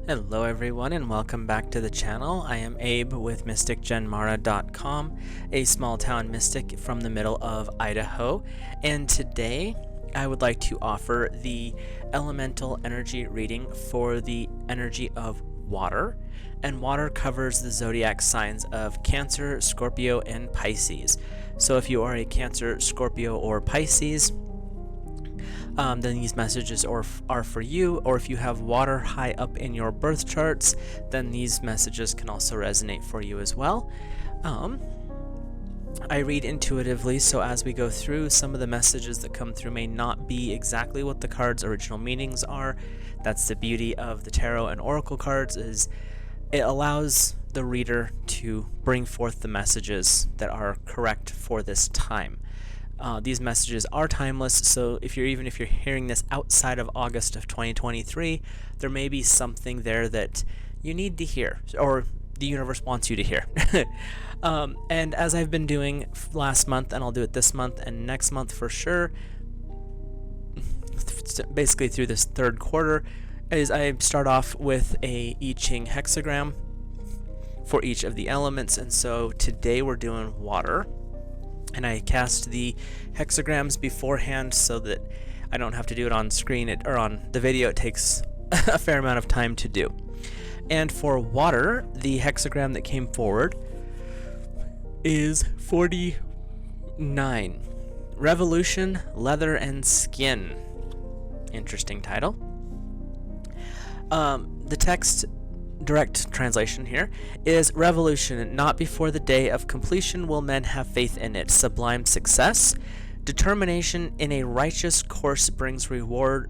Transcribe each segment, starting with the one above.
Hello everyone and welcome back to the channel. I am Abe with MysticGenMara.com, a small town mystic from the middle of Idaho, and today I would like to offer the elemental energy reading for the energy of water, and water covers the zodiac signs of Cancer, Scorpio, and Pisces. So if you are a Cancer, Scorpio, or Pisces, then these messages are for you, or if you have water high up in your birth charts, then these messages can also resonate for you as well. I read intuitively, so as we go through, some of the messages that come through may not be exactly what the card's original meanings are. That's the beauty of the tarot and oracle cards, is it allows the reader to bring forth the messages that are correct for this time. These messages are timeless, so even if you're hearing this outside of August of 2023, there may be something there that you need to hear, or the universe wants you to hear. And as I've been doing last month, and I'll do it this month and next month for sure, basically through this third quarter, is I start off with a I-ching hexagram for each of the elements, and so today we're doing water. And I cast the hexagrams beforehand so that I don't have to do it on screen or on the video. It takes a fair amount of time to do. And for water, the hexagram that came forward is 49. Revolution, Leather, and Skin. Interesting title. The text direct translation here is: revolution, not before the day of completion will men have faith in it. Sublime success, determination in a righteous course brings rewards,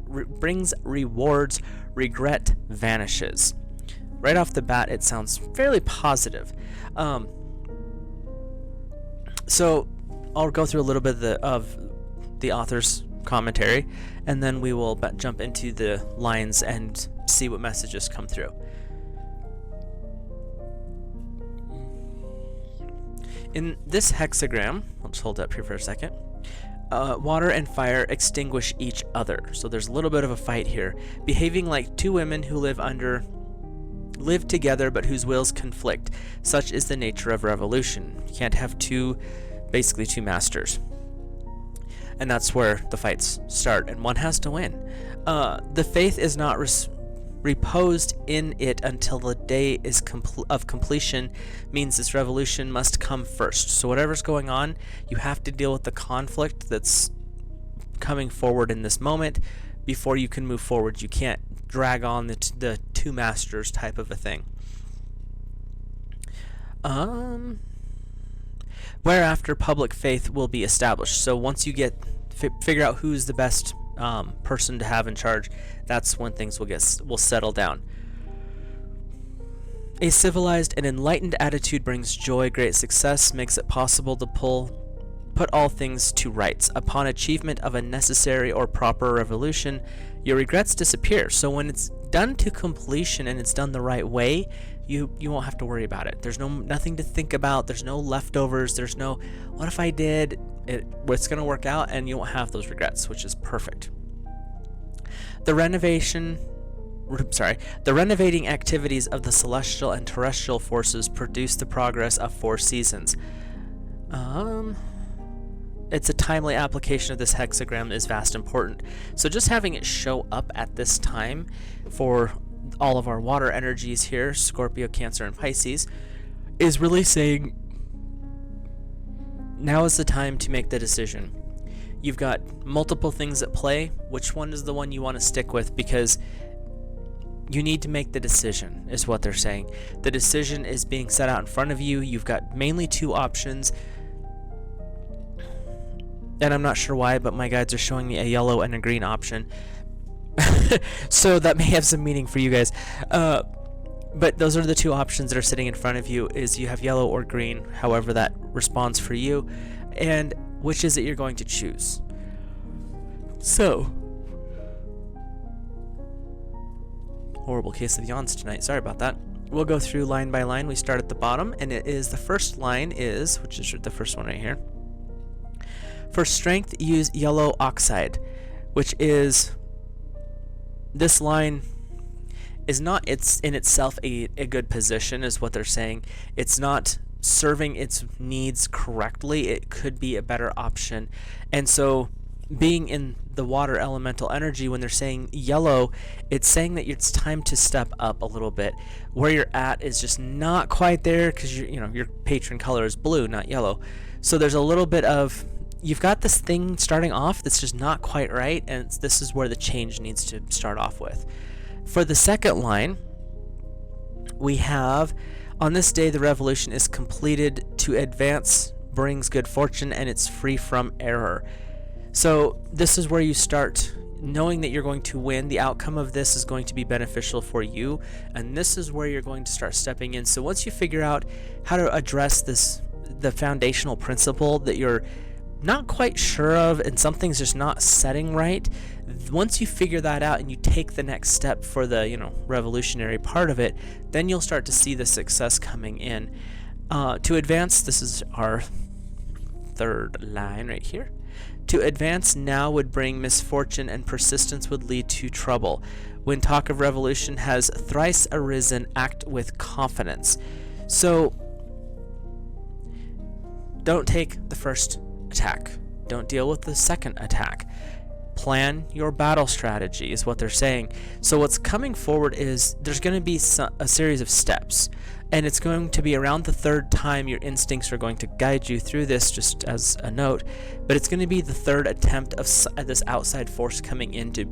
regret vanishes. Right off the bat, it sounds fairly positive. So I'll go through a little bit of the author's commentary, and then we will jump into the lines and see what messages come through. In this hexagram, I'll just hold it up here for a second, water and fire extinguish each other. So there's a little bit of a fight here. Behaving like two women who live together but whose wills conflict. Such is the nature of revolution. You can't have basically two masters. And that's where the fights start, and one has to win. The faith is not reposed in it until the day is of completion, means this revolution must come first. So whatever's going on, you have to deal with the conflict that's coming forward in this moment before you can move forward. You can't drag on the two masters type of a thing. Whereafter public faith will be established. So once you figure out who's the best person to have in charge, that's when things will settle down. A civilized and enlightened attitude brings joy. Great success makes it possible to put all things to rights. Upon achievement of a necessary or proper revolution, your regrets disappear. So when it's done to completion and it's done the right way, you won't have to worry about it. There's nothing to think about. There's no leftovers. There's no what if I did. It's going to work out, and you won't have those regrets, which is perfect. The renovating activities of the celestial and terrestrial forces produce the progress of 4 seasons. It's a timely application of this hexagram is vast important. So just having it show up at this time for all of our water energies here, Scorpio, Cancer, and Pisces, is really saying now is the time to make the decision. You've got multiple things at play. Which one is the one you want to stick with? Because you need to make the decision, is what they're saying. The decision is being set out in front of you. You've got mainly 2 options. And I'm not sure why, but my guides are showing me a yellow and a green option. So that may have some meaning for you guys. But those are the 2 options that are sitting in front of you, is you have yellow or green, however that responds for you, and which is it you're going to choose. So, horrible case of yawns tonight, sorry about that. We'll go through line by line. We start at the bottom, and the first line is, which is the first one right here. For strength, use yellow oxide, which is, this line is not, it's in itself a good position, is what they're saying. It's not serving its needs correctly. It could be a better option. And so being in the water elemental energy, when they're saying yellow, it's saying that it's time to step up a little bit. Where you're at is just not quite there, because your patron color is blue, not yellow. So there's a little bit of, you've got this thing starting off that's just not quite right, and this is where the change needs to start off with. For the second line, we have, on this day the revolution is completed, to advance brings good fortune, and it's free from error. So this is where you start knowing that you're going to win. The outcome of this is going to be beneficial for you, and this is where you're going to start stepping in. So once you figure out how to address this, the foundational principle that you're not quite sure of and something's just not setting right, once you figure that out and you take the next step for the revolutionary part of it, then you'll start to see the success coming in. To advance, this is our third line right here. To advance now would bring misfortune, and persistence would lead to trouble. When talk of revolution has thrice arisen, act with confidence. So don't take the first attack. Don't deal with the second attack. Plan your battle strategy is what they're saying. So what's coming forward is there's going to be a series of steps, and it's going to be around the third time your instincts are going to guide you through this, just as a note. But it's going to be the third attempt of this outside force coming in to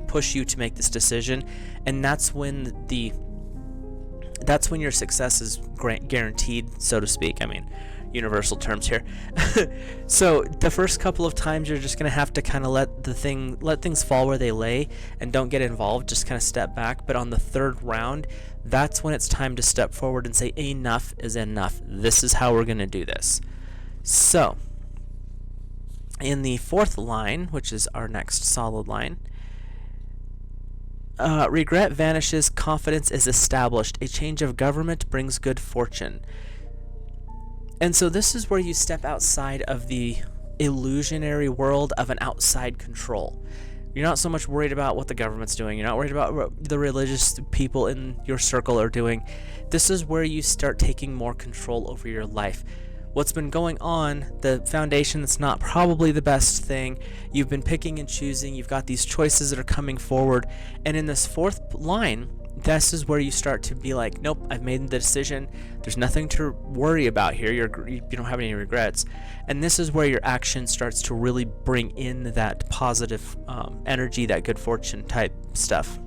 push you to make this decision, and that's when your success is guaranteed, so to speak. I mean, universal terms here. So the first couple of times you're just going to have to kind of let things fall where they lay and don't get involved, just kind of step back. But on the third round, that's when it's time to step forward and say enough is enough. This is how we're going to do this. So in the fourth line, which is our next solid line, regret vanishes, confidence is established, a change of government brings good fortune. And so this is where you step outside of the illusionary world of an outside control. You're not so much worried about what the government's doing. You're not worried about what the religious people in your circle are doing. This is where you start taking more control over your life. What's been going on, the foundation that's not probably the best thing. You've been picking and choosing. You've got these choices that are coming forward. And in this fourth line, this is where you start to be like, nope, I've made the decision. There's nothing to worry about here. You don't have any regrets. And this is where your action starts to really bring in that positive energy, that good fortune type stuff.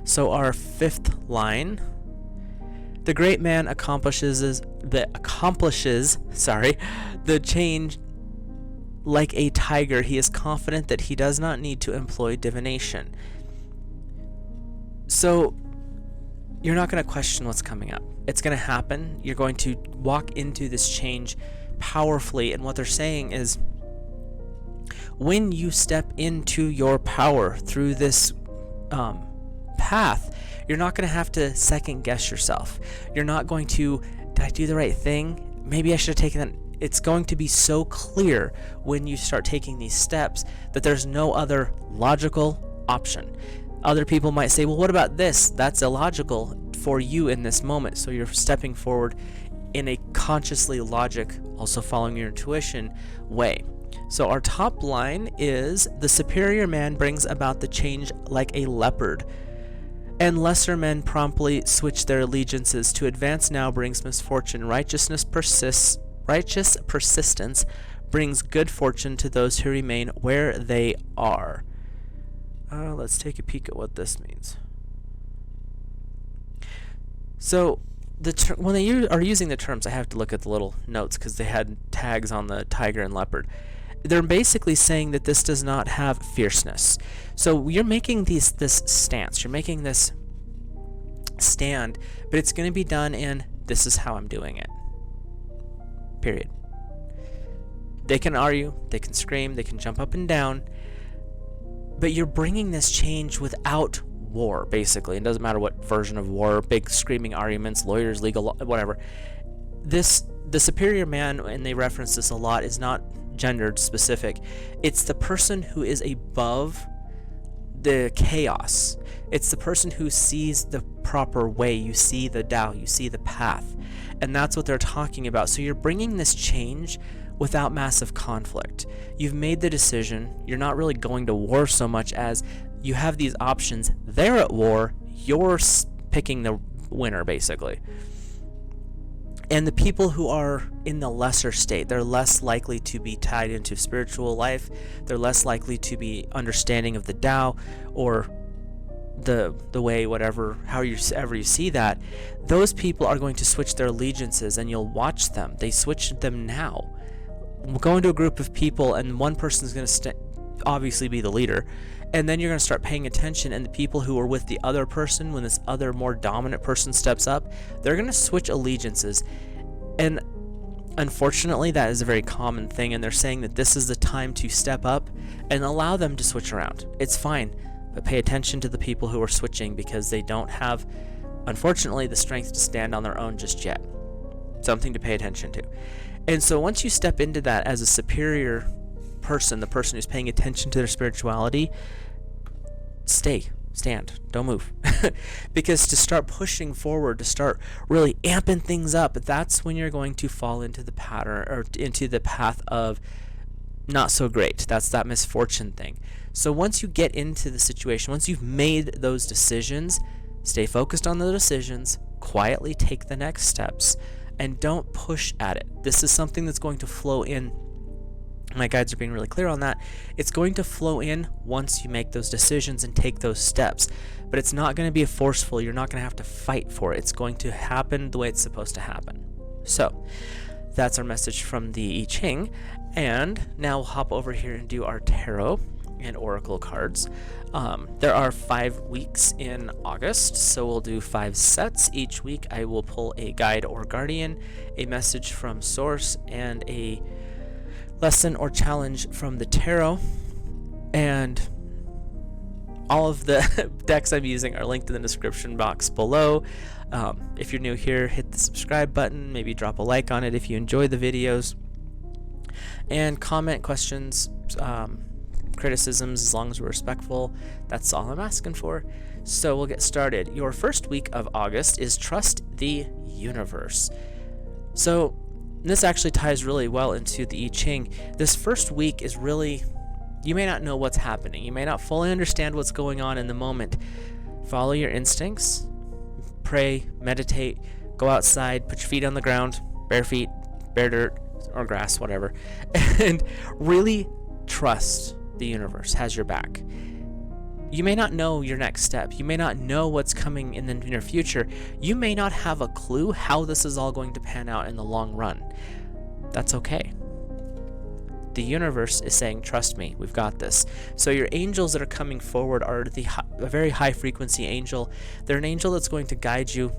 So our fifth line, the great man accomplishes the change like a tiger. He is confident that he does not need to employ divination. So you're not going to question what's coming up. It's going to happen. You're going to walk into this change powerfully. And what they're saying is, when you step into your power through this path, you're not going to have to second guess yourself. You're not going to, did I do the right thing? Maybe I should have taken that. It's going to be so clear when you start taking these steps that there's no other logical option. Other people might say, well, what about this? That's illogical for you in this moment. So you're stepping forward in a consciously logic, also following your intuition way. So our top line is, the superior man brings about the change like a leopard, and lesser men promptly switch their allegiances. To advance now brings misfortune. Righteous persistence brings good fortune to those who remain where they are. Let's take a peek at what this means. So when they are using the terms, I have to look at the little notes because they had tags on the tiger and leopard. They're basically saying that this does not have fierceness. So you're making this stance, you're making this stand, but it's going to be done in, this is how I'm doing it. Period. They can argue, they can scream, they can jump up and down, but you're bringing this change without war, basically. It doesn't matter what version of war, big screaming arguments, lawyers, legal, whatever. The superior man, and they reference this a lot, is not gendered specific. It's the person who is above the chaos. It's the person who sees the proper way. You see the Tao, you see the path. And that's what they're talking about. So you're bringing this change without massive conflict. You've made the decision. You're not really going to war so much as you have these options. They're at war. You're picking the winner, basically. And the people who are in the lesser state, they're less likely to be tied into spiritual life. They're less likely to be understanding of the Tao or the way, whatever, however you see that. Those people are going to switch their allegiances, and you'll watch them. They switch them now. We'll go into a group of people, and one person's going to obviously be the leader, and then you're going to start paying attention, and the people who are with the other person, when this other more dominant person steps up, they're going to switch allegiances. And unfortunately, that is a very common thing, and they're saying that this is the time to step up and allow them to switch around. It's fine, but pay attention to the people who are switching, because they don't have, unfortunately, the strength to stand on their own just yet. Something to pay attention to. And so once you step into that as a superior person, the person who's paying attention to their spirituality, stand, don't move. Because to start pushing forward, to start really amping things up, that's when you're going to fall into the pattern, or into the path of not so great. That's that misfortune thing. So once you get into the situation, once you've made those decisions, stay focused on the decisions, quietly take the next steps, and don't push at it. This is something that's going to flow in. My guides are being really clear on that. It's going to flow in once you make those decisions and take those steps. But it's not going to be forceful. You're not going to have to fight for it. It's going to happen the way it's supposed to happen. So that's our message from the I-ching. And now we'll hop over here and do our tarot and oracle cards. There are 5 weeks in August, so we'll do 5 sets. Each week I will pull a guide or guardian, a message from source, and a lesson or challenge from the tarot. And all of the decks I'm using are linked in the description box below. If you're new here, hit the subscribe button, maybe drop a like on it if you enjoy the videos, and comment questions, criticisms, as long as we're respectful. That's all I'm asking for. So we'll get started. Your first week of August is Trust the Universe. So this actually ties really well into the I-ching. This first week is really, you may not know what's happening. You may not fully understand what's going on in the moment. Follow your instincts, pray, meditate, go outside, put your feet on the ground, bare feet, bare dirt, or grass, whatever, and really trust the universe has your back. You may not know your next step. You may not know what's coming in the near future. You may not have a clue how this is all going to pan out in the long run. That's okay. The universe is saying, trust me, we've got this. So your angels that are coming forward are a very high frequency angel. They're an angel that's going to guide you.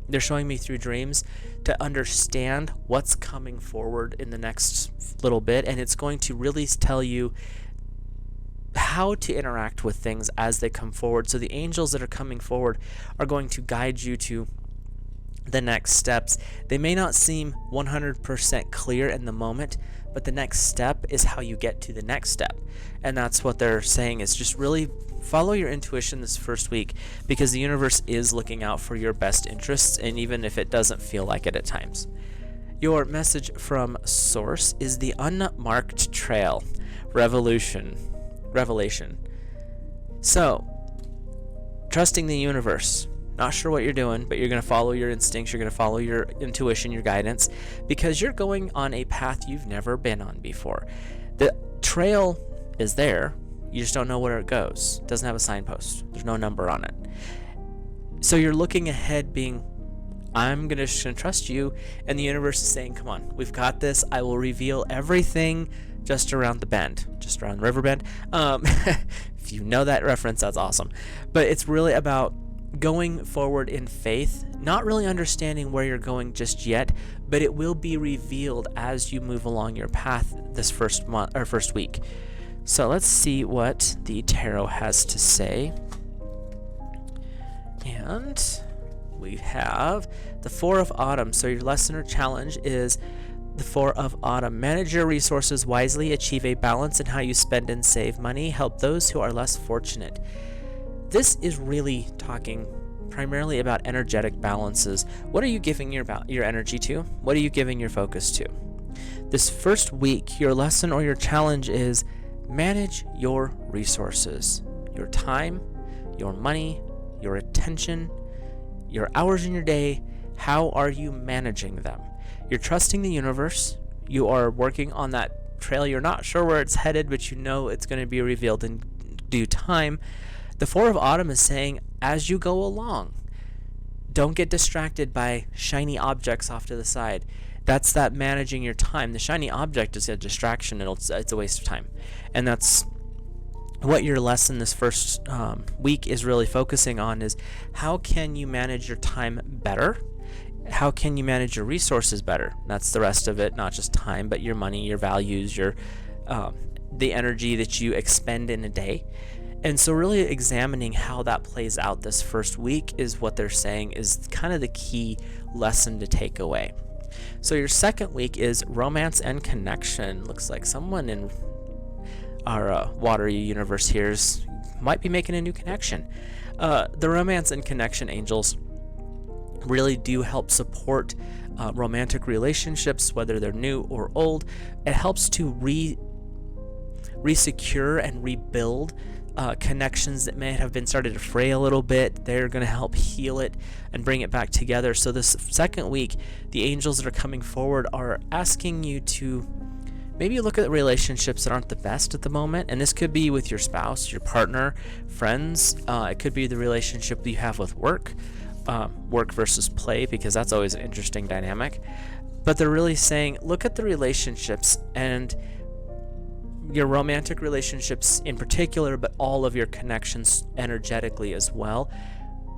They're showing me through dreams to understand what's coming forward in the next little bit, and it's going to really tell you how to interact with things as they come forward. So the angels that are coming forward are going to guide you to the next steps. They may not seem 100% clear in the moment, but the next step is how you get to the next step. And that's what they're saying, is just really follow your intuition this first week, because the universe is looking out for your best interests, and even if it doesn't feel like it at times. Your message from source is the unmarked trail, revelation. So, trusting the universe. Not sure what you're doing, but you're going to follow your instincts, you're going to follow your intuition, your guidance, because you're going on a path you've never been on before. The trail is there, you just don't know where it goes. It doesn't have a signpost. There's no number on it. So you're looking ahead being, I'm just going to trust you, and the universe is saying, come on, we've got this. I will reveal everything just around the bend, just around the river bend. If you know that reference, that's awesome. But it's really about going forward in faith, not really understanding where you're going just yet, but it will be revealed as you move along your path this first month or first week. So let's see what the tarot has to say. And we have the Four of Autumn. So your lesson or challenge is The Four of Autumn. Manage your resources wisely, achieve a balance in how you spend and save money, help those who are less fortunate. This is really talking primarily about energetic balances. What are you giving your energy to? What are you giving your focus to? This first week, your lesson or your challenge is manage your resources, your time, your money, your attention, your hours in your day. How are you managing them? You're trusting the universe. You are working on that trail. You're not sure where it's headed, but you know it's going to be revealed in due time. The Four of Autumn is saying, as you go along, don't get distracted by shiny objects off to the side. That's that managing your time. The shiny object is a distraction. It's a waste of time. And that's what your lesson this first week is really focusing on, is how can you manage your time better? How can you manage your resources better? That's the rest of it, not just time, but your money, your values, your the energy that you expend in a day. And so really examining how that plays out this first week is what they're saying is kind of the key lesson to take away. So your second week is romance and connection. Looks like someone in our watery universe here might be making a new connection. The romance and connection angels really do help support romantic relationships, whether they're new or old. It helps to resecure and rebuild connections that may have been started to fray a little bit. They're going to help heal it and bring it back together. So this second week, the angels that are coming forward are asking you to maybe look at relationships that aren't the best at the moment. And this could be with your spouse, your partner, friends. It could be the relationship that you have with work versus play, because that's always an interesting dynamic. But they're really saying, look at the relationships and your romantic relationships in particular, but all of your connections energetically as well.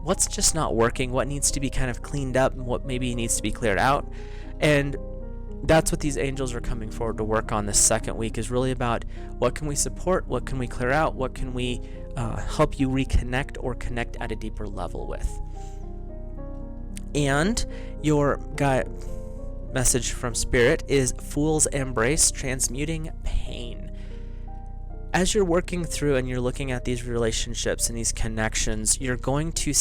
What's just not working? What needs to be kind of cleaned up? And what maybe needs to be cleared out? And that's what these angels are coming forward to work on this second week, is really about what can we support? What can we clear out? What can we help you reconnect or connect at a deeper level with? And your message from Spirit is Fool's Embrace, transmuting pain. As you're working through and you're looking at these relationships and these connections, you're going to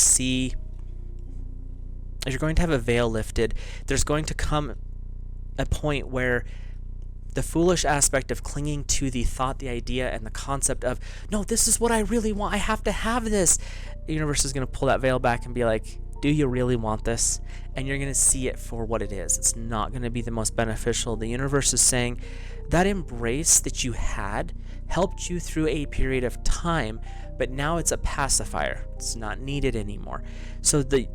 have a veil lifted. There's going to come a point where the foolish aspect of clinging to the thought, the idea, and the concept of, no, this is what I really want, I have to have this. The universe is going to pull that veil back and be like, do you really want this? And you're going to see it for what it is. It's not going to be the most beneficial. The universe is saying that embrace that you had helped you through a period of time, but now it's a pacifier. It's not needed anymore. So the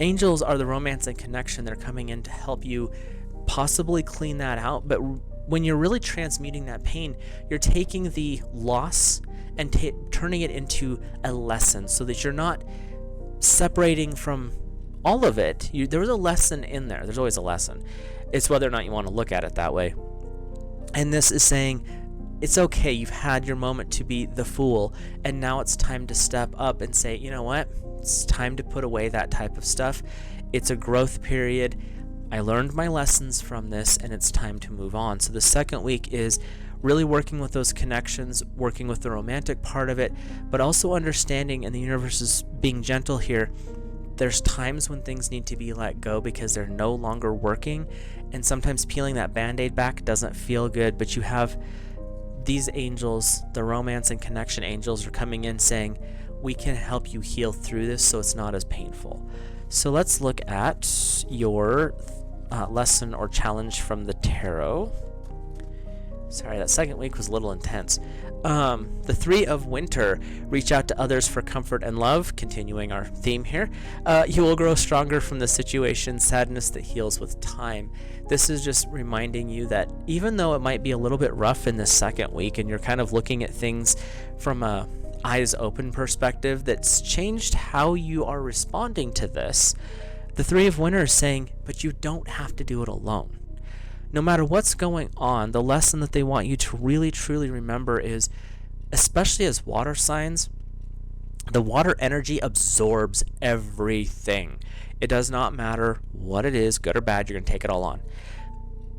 angels are the romance and connection. They're coming in to help you possibly clean that out. But when you're really transmuting that pain, you're taking the loss and turning it into a lesson, so that you're not separating from all of it. There was a lesson in there. There's always a lesson. It's whether or not you want to look at it that way. And this is saying, it's okay, you've had your moment to be the fool, and now it's time to step up and say, you know what, it's time to put away that type of stuff. It's a growth period. I learned my lessons from this, and it's time to move on. So the second week is really working with those connections, working with the romantic part of it, but also understanding, and the universe is being gentle here, there's times when things need to be let go because they're no longer working, and sometimes peeling that band-aid back doesn't feel good, but you have these angels, the romance and connection angels, are coming in saying, we can help you heal through this so it's not as painful. So let's look at your lesson or challenge from the tarot. Sorry, that second week was a little intense. The Three of Winter. Reach out to others for comfort and love. Continuing our theme here. You will grow stronger from the situation. Sadness that heals with time. This is just reminding you that even though it might be a little bit rough in this second week, and you're kind of looking at things from a eyes open perspective that's changed how you are responding to this, the Three of Winter is saying, but you don't have to do it alone. No matter what's going on, the lesson that they want you to really truly remember is, especially as water signs, the water energy absorbs everything. It does not matter what it is, good or bad, you're going to take it all on.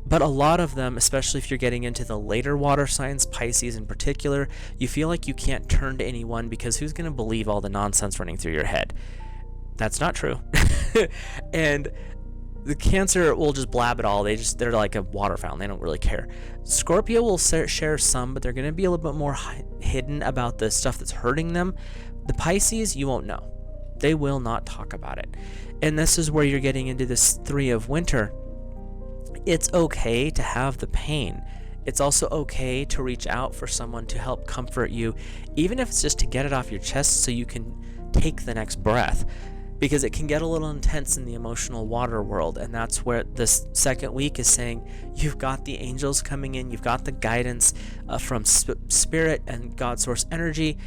But a lot of them, especially if you're getting into the later water signs, Pisces in particular, you feel like you can't turn to anyone because who's going to believe all the nonsense running through your head? That's not true. And the Cancer will just blab it all. They're like a water fountain. They don't really care. Scorpio will share some, but they're going to be a little bit more hidden about the stuff that's hurting them. The Pisces, you won't know. They will not talk about it. And this is where you're getting into this 3 of winter. It's okay to have the pain. It's also okay to reach out for someone to help comfort you, even if it's just to get it off your chest so you can take the next breath. Because it can get a little intense in the emotional water world, and that's where this second week is saying you've got the angels coming in, you've got the guidance from spirit and God source energy.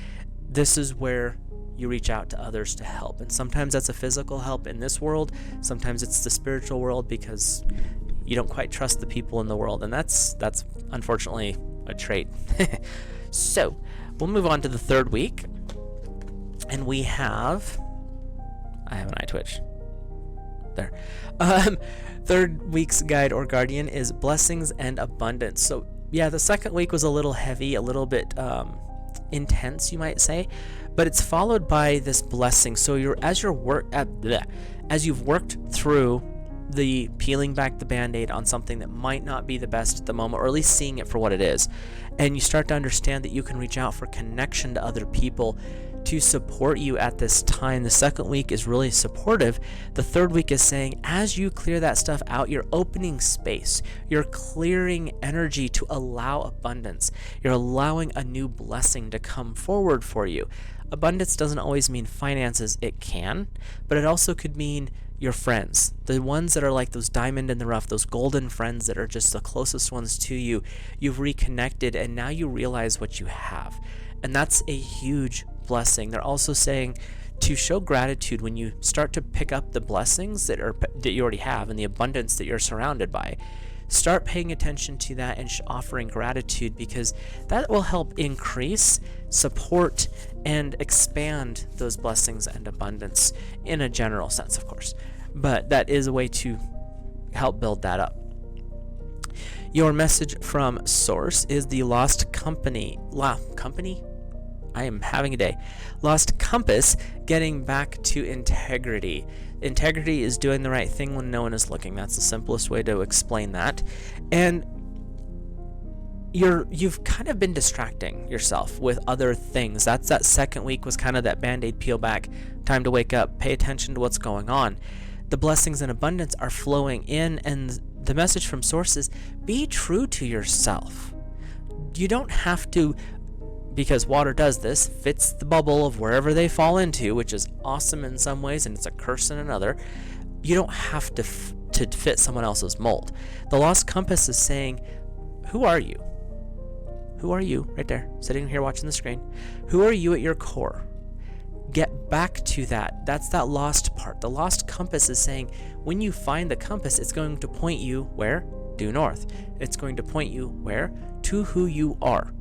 This is where you reach out to others to help, and sometimes that's a physical help in this world, sometimes it's the spiritual world because you don't quite trust the people in the world, and that's unfortunately a trait. So we'll move on to the 3rd week, and we have... I have an eye twitch. There. 3rd week's guide or guardian is blessings and abundance. So yeah, the 2nd week was a little heavy, a little bit intense, you might say, but it's followed by this blessing. So as you've worked through the peeling back the band-aid on something that might not be the best at the moment, or at least seeing it for what it is, and you start to understand that you can reach out for connection to other people to support you at this time. The 2nd week is really supportive. The 3rd week is saying as you clear that stuff out, you're opening space, you're clearing energy to allow abundance, you're allowing a new blessing to come forward for you. Abundance doesn't always mean finances. It can, but it also could mean your friends, the ones that are like those diamond in the rough, those golden friends that are just the closest ones to you. You've reconnected and now you realize what you have, and that's a huge blessing. They're also saying to show gratitude when you start to pick up the blessings that you already have and the abundance that you're surrounded by. Start paying attention to that and offering gratitude, because that will help increase, support, and expand those blessings and abundance in a general sense, of course. But that is a way to help build that up. Your message from Source is the Lost Company. I am having a day. Lost compass, getting back to integrity. Integrity is doing the right thing when no one is looking. That's the simplest way to explain that. And you've kind of been distracting yourself with other things. That 2nd week was kind of that band-aid peel back, time to wake up, pay attention to what's going on. The blessings and abundance are flowing in, and the message from Source is be true to yourself. You don't have to, because water does this, fits the bubble of wherever they fall into, which is awesome in some ways and it's a curse in another. You don't have to fit someone else's mold. The Lost Compass is saying, who are you? Who are you? Right there, sitting here watching the screen. Who are you at your core? Get back to that. That's that lost part. The Lost Compass is saying, when you find the compass, it's going to point you where? Due north. It's going to point you where? To who you are.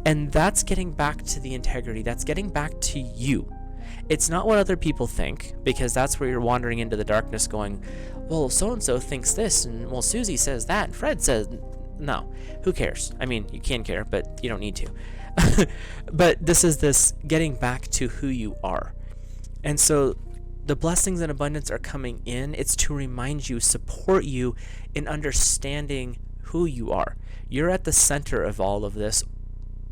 And that's getting back to the integrity. That's getting back to you. It's not what other people think, because that's where you're wandering into the darkness going, well, so-and-so thinks this, and well, Susie says that, and Fred says, no, who cares? I mean, you can care, but you don't need to. But this is this getting back to who you are. And so the blessings and abundance are coming in. It's to remind you, support you in understanding who you are. You're at the center of all of this,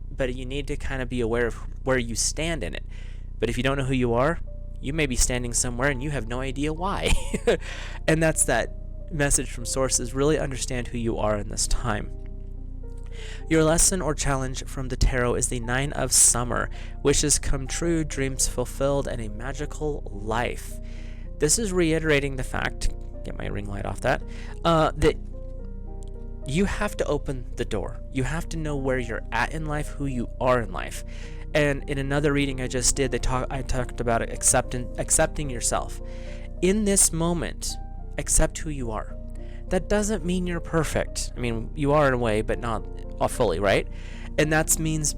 but you need to kind of be aware of where you stand in it. But if you don't know who you are, you may be standing somewhere and you have no idea why. And that's that message from Sources. Really understand who you are in this time. Your lesson or challenge from the tarot is the 9 of Summer. Wishes come true, dreams fulfilled, and a magical life. This is reiterating the fact, get my ring light off that you have to open the door. You have to know where you're at in life, who you are in life. And in another reading I just did, I talked about accepting yourself. In this moment, accept who you are. That doesn't mean you're perfect. I mean, you are in a way, but not fully, right? And that means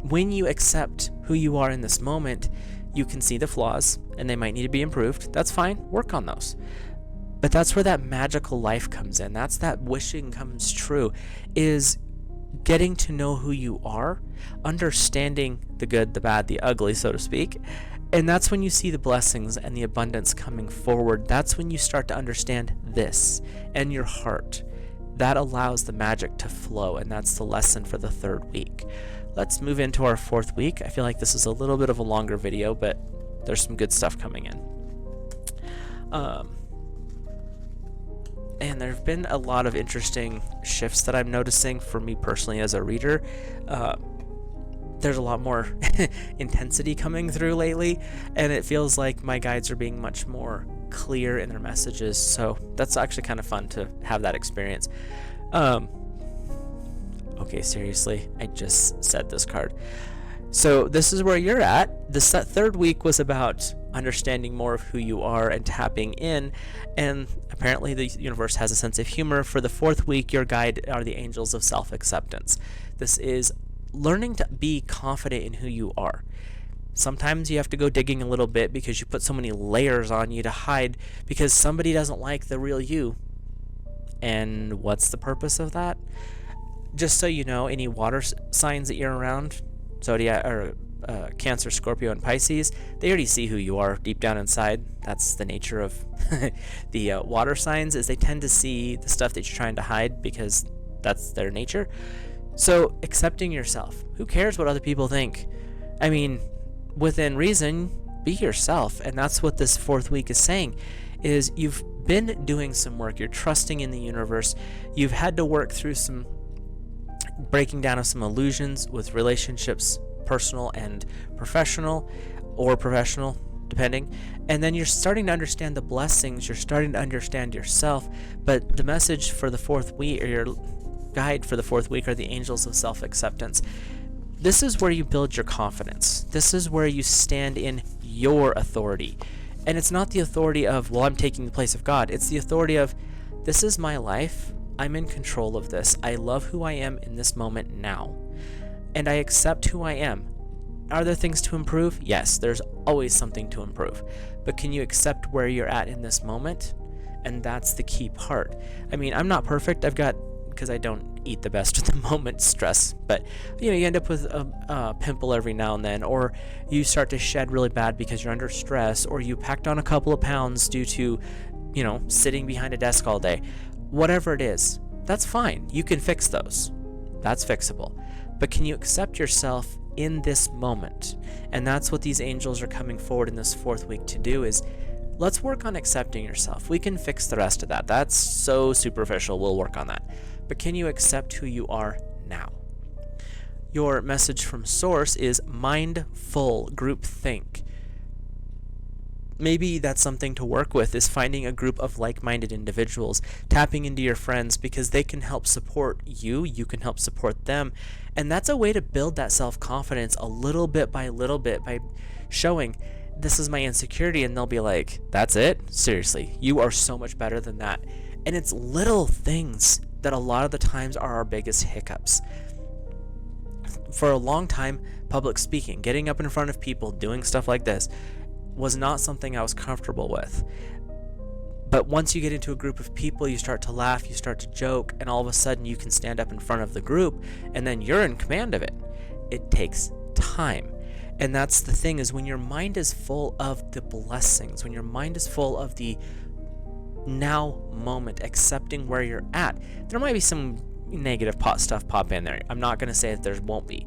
when you accept who you are in this moment, you can see the flaws, and they might need to be improved. That's fine. Work on those. But that's where that magical life comes in. That's that wishing comes true, is getting to know who you are, understanding the good, the bad, the ugly, so to speak. And that's when you see the blessings and the abundance coming forward. That's when you start to understand this and your heart. That allows the magic to flow, and that's the lesson for the 3rd week. Let's move into our 4th week. I feel like this is a little bit of a longer video, but there's some good stuff coming in. And there have been a lot of interesting shifts that I'm noticing for me personally as a reader. There's a lot more intensity coming through lately, and it feels like my guides are being much more clear in their messages, so that's actually kind of fun to have that experience. Okay, seriously, I just said this card. So this is where you're at. The 3rd week was about understanding more of who you are and tapping in, and apparently the universe has a sense of humor. For the 4th week, your guide are the angels of self-acceptance. This is learning to be confident in who you are. Sometimes you have to go digging a little bit because you put so many layers on you to hide because somebody doesn't like the real you. And what's the purpose of that? Just so you know, any water signs that you're around, Zodiac or Cancer, Scorpio, and Pisces, they already see who you are deep down inside. That's the nature of the water signs, is they tend to see the stuff that you're trying to hide because that's their nature. So accepting yourself. Who cares what other people think? I mean, within reason, be yourself. And that's what this 4th week is saying, is you've been doing some work. You're trusting in the universe. You've had to work through some breaking down of some illusions with relationships, personal and professional, or professional, depending. And then you're starting to understand the blessings. You're starting to understand yourself. But the message for the 4th week, or your guide for the 4th week, are the angels of self-acceptance. This is where you build your confidence. This is where you stand in your authority. And it's not the authority of, well, I'm taking the place of God. It's the authority of, this is my life. I'm in control of this. I love who I am in this moment now. And I accept who I am. Are there things to improve? Yes, there's always something to improve. But can you accept where you're at in this moment? And that's the key part. I mean, I'm not perfect. I've got, because I don't eat the best at the moment, stress. But, you end up with a pimple every now and then, or you start to shed really bad because you're under stress, or you packed on a couple of pounds due to, sitting behind a desk all day. Whatever it is, that's fine. You can fix those. That's fixable. But can you accept yourself in this moment? And that's what these angels are coming forward in this 4th week to do, is let's work on accepting yourself. We can fix the rest of that. That's so superficial. We'll work on that. But can you accept who you are now? Your message from source is mindful groupthink. Maybe that's something to work with, is finding a group of like-minded individuals, tapping into your friends because they can help support you, you can help support them. And that's a way to build that self-confidence a little bit by showing, this is my insecurity, and they'll be like, that's it? Seriously, you are so much better than that. And it's little things that a lot of the times are our biggest hiccups. For a long time, public speaking, getting up in front of people, doing stuff like this, was not something I was comfortable with. But once you get into a group of people, you start to laugh, you start to joke, and all of a sudden you can stand up in front of the group, and then you're in command of it. It takes time. And that's the thing, is when your mind is full of the blessings, when your mind is full of the now moment, accepting where you're at, there might be some negative stuff pop in there. I'm not going to say that there won't be.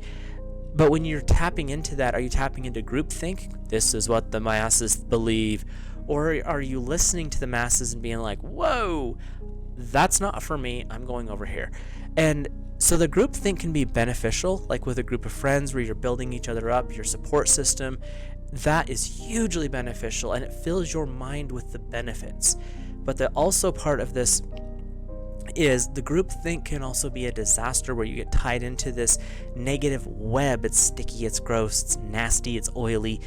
But when you're tapping into that, are you tapping into groupthink? This is what the masses believe. Or are you listening to the masses and being like, whoa, that's not for me, I'm going over here. And so the groupthink can be beneficial, like with a group of friends where you're building each other up, your support system. That is hugely beneficial, and it fills your mind with the benefits. But the also part of this is the groupthink can also be a disaster, where you get tied into this negative web. It's sticky, it's gross, it's nasty, it's oily,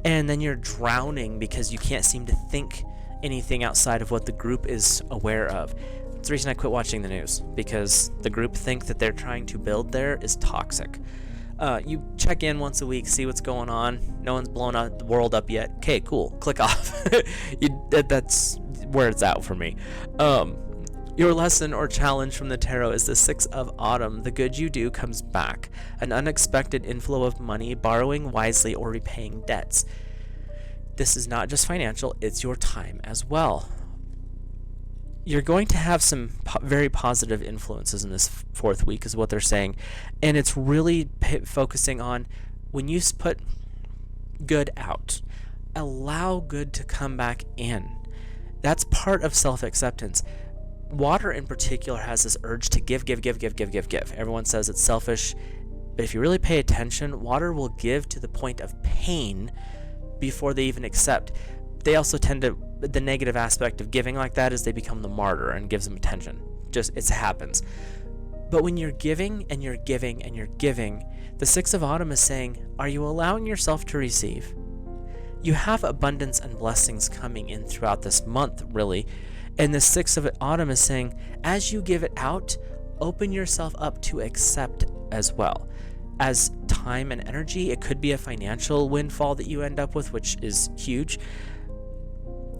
and then you're drowning because you can't seem to think anything outside of what the group is aware of. It's the reason I quit watching the news, because the groupthink that they're trying to build there is toxic. You check in once a week, see what's going on. No one's blown the world up yet. Okay, cool. Click off. That's where it's at for me. Your lesson or challenge from the tarot is the Six of Autumn. The good you do comes back. An unexpected inflow of money, borrowing wisely, or repaying debts. This is not just financial, it's your time as well. You're going to have some very positive influences in this fourth week is what they're saying. And it's really focusing on when you put good out, allow good to come back in. That's part of self-acceptance. Water in particular has this urge to give. Everyone says it's selfish, but if you really pay attention, water will give to the point of pain before they even accept. They also tend to, the negative aspect of giving like that is they become the martyr and gives them attention. Just, it happens. But when you're giving and you're giving and you're giving, the Six of Autumn is saying, are you allowing yourself to receive? You have abundance and blessings coming in throughout this month, really. And the Six of Autumn is saying, as you give it out, open yourself up to accept as well. As time and energy, it could be a financial windfall that you end up with, which is huge.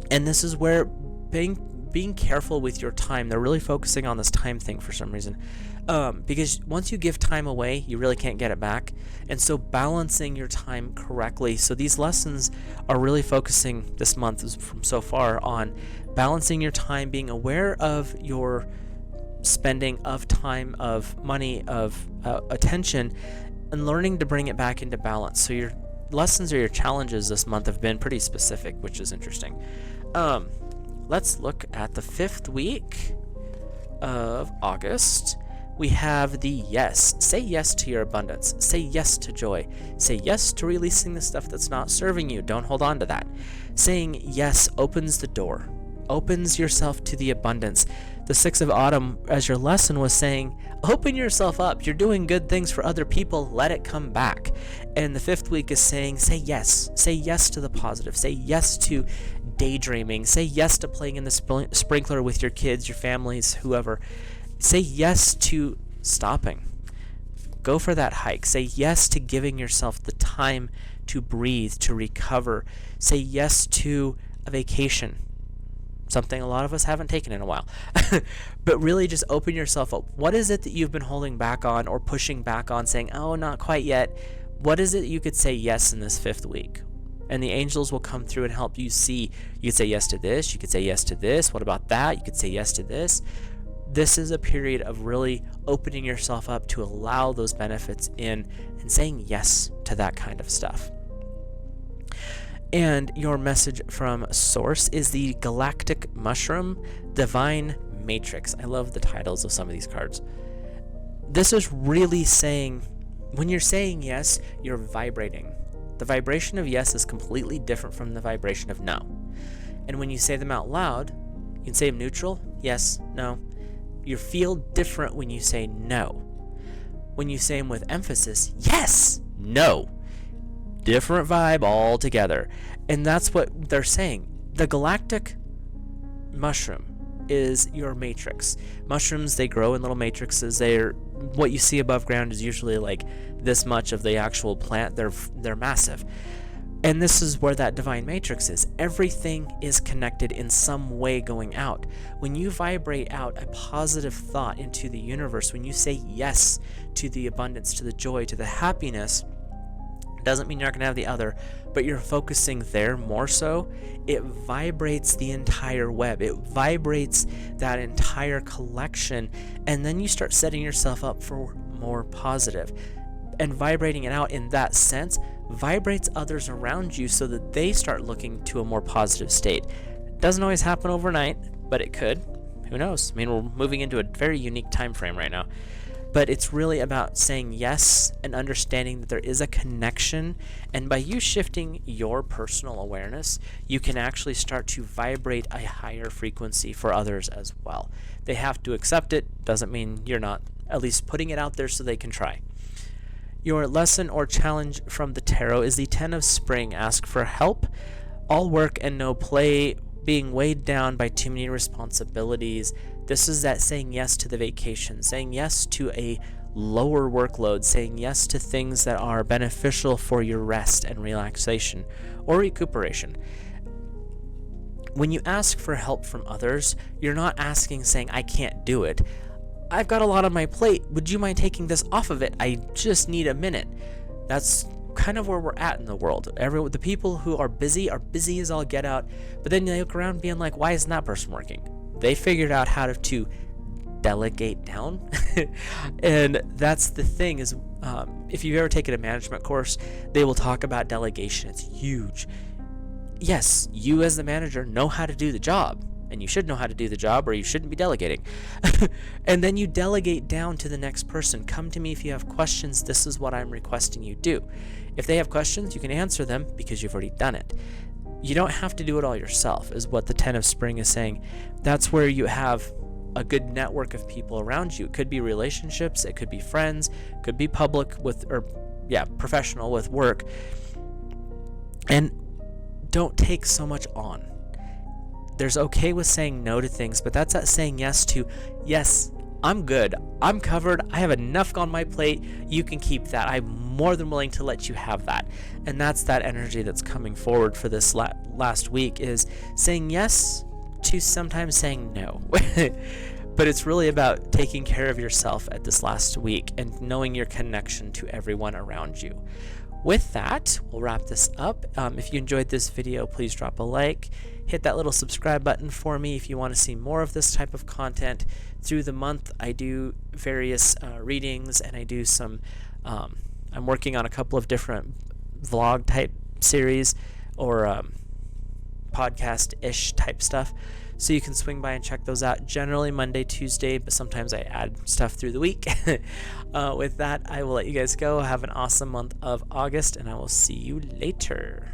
And this is where being careful with your time. They're really focusing on this time thing for some reason. Because once you give time away, you really can't get it back. And so balancing your time correctly. So these lessons are really focusing this month from so far on balancing your time, being aware of your spending of time, of money, of attention, and learning to bring it back into balance. So your lessons or your challenges this month have been pretty specific, which is interesting. Let's look at the 5th week of August. We have the yes. Say yes to your abundance. Say yes to joy. Say yes to releasing the stuff that's not serving you. Don't hold on to that. Saying yes opens the door, opens yourself to the abundance. The Six of Autumn, as your lesson was saying, open yourself up. You're doing good things for other people. Let it come back. And the 5th week is saying, say yes. Say yes to the positive. Say yes to daydreaming. Say yes to playing in the sprinkler with your kids, your families, whoever. Say yes to stopping. Go for that hike. Say yes to giving yourself the time to breathe, to recover. Say yes to a vacation. Something a lot of us haven't taken in a while. But really just open yourself up. What is it that you've been holding back on or pushing back on, saying, oh, not quite yet? What is it you could say yes in this 5th week? And the angels will come through and help you see. You could say yes to this. You could say yes to this. What about that? You could say yes to this. This is a period of really opening yourself up to allow those benefits in and saying yes to that kind of stuff. And your message from Source is the Galactic Mushroom Divine Matrix. I love the titles of some of these cards. This is really saying, when you're saying yes, you're vibrating. The vibration of yes is completely different from the vibration of no. And when you say them out loud, you can say them neutral, yes, no. You feel different when you say no. When you say them with emphasis, yes, no. Different vibe altogether. And that's what they're saying. The galactic mushroom is your matrix. Mushrooms, they grow in little matrices. They're, what you see above ground is usually like this much of the actual plant. They're massive. And this is where that divine matrix is. Everything is connected in some way going out. When you vibrate out a positive thought into the universe, when you say yes to the abundance, to the joy, to the happiness, doesn't mean you're not going to have the other, but you're focusing there more so. It vibrates the entire web. It vibrates that entire collection, and then you start setting yourself up for more positive. And vibrating it out in that sense vibrates others around you so that they start looking to a more positive state. Doesn't always happen overnight, but it could. Who knows? I mean, we're moving into a very unique time frame right now. But it's really about saying yes and understanding that there is a connection. And by you shifting your personal awareness, you can actually start to vibrate a higher frequency for others as well. They have to accept it. Doesn't mean you're not at least putting it out there so they can try. Your lesson or challenge from the tarot is the 10 of Spring. Ask for help. All work and no play, being weighed down by too many responsibilities. This is that saying yes to the vacation, saying yes to a lower workload, saying yes to things that are beneficial for your rest and relaxation or recuperation. when you ask for help from others, you're not asking saying, I can't do it. I've got a lot on my plate. Would you mind taking this off of it? I just need a minute. That's kind of where we're at in the world. The people who are busy as all get out, but then they look around being like, why isn't that person working? They figured out how to delegate down. And that's the thing is, if you've ever taken a management course, they will talk about delegation. It's huge. Yes, you as the manager know how to do the job, and you should know how to do the job, or you shouldn't be delegating. And then you delegate down to the next person. Come to me if you have questions. This is what I'm requesting you do. If they have questions, you can answer them because you've already done it. You don't have to do it all yourself, is what the 10 of Spring is saying. That's where you have a good network of people around you. It could be relationships, it could be friends, it could be public professional with work. And don't take so much on. There's okay with saying no to things, but that's not saying yes to, yes, I'm good, I'm covered, I have enough on my plate, you can keep that, I'm more than willing to let you have that. And that's that energy that's coming forward for this last week, is saying yes to sometimes saying no. But it's really about taking care of yourself at this last week and knowing your connection to everyone around you. With that, we'll wrap this up. If you enjoyed this video, please drop a like. Hit that little subscribe button for me if you want to see more of this type of content. Through the month, I do various readings, and I do some, I'm working on a couple of different vlog type series, or podcast-ish type stuff. So you can swing by and check those out. Generally Monday, Tuesday, but sometimes I add stuff through the week. With that, I will let you guys go. Have an awesome month of August, and I will see you later.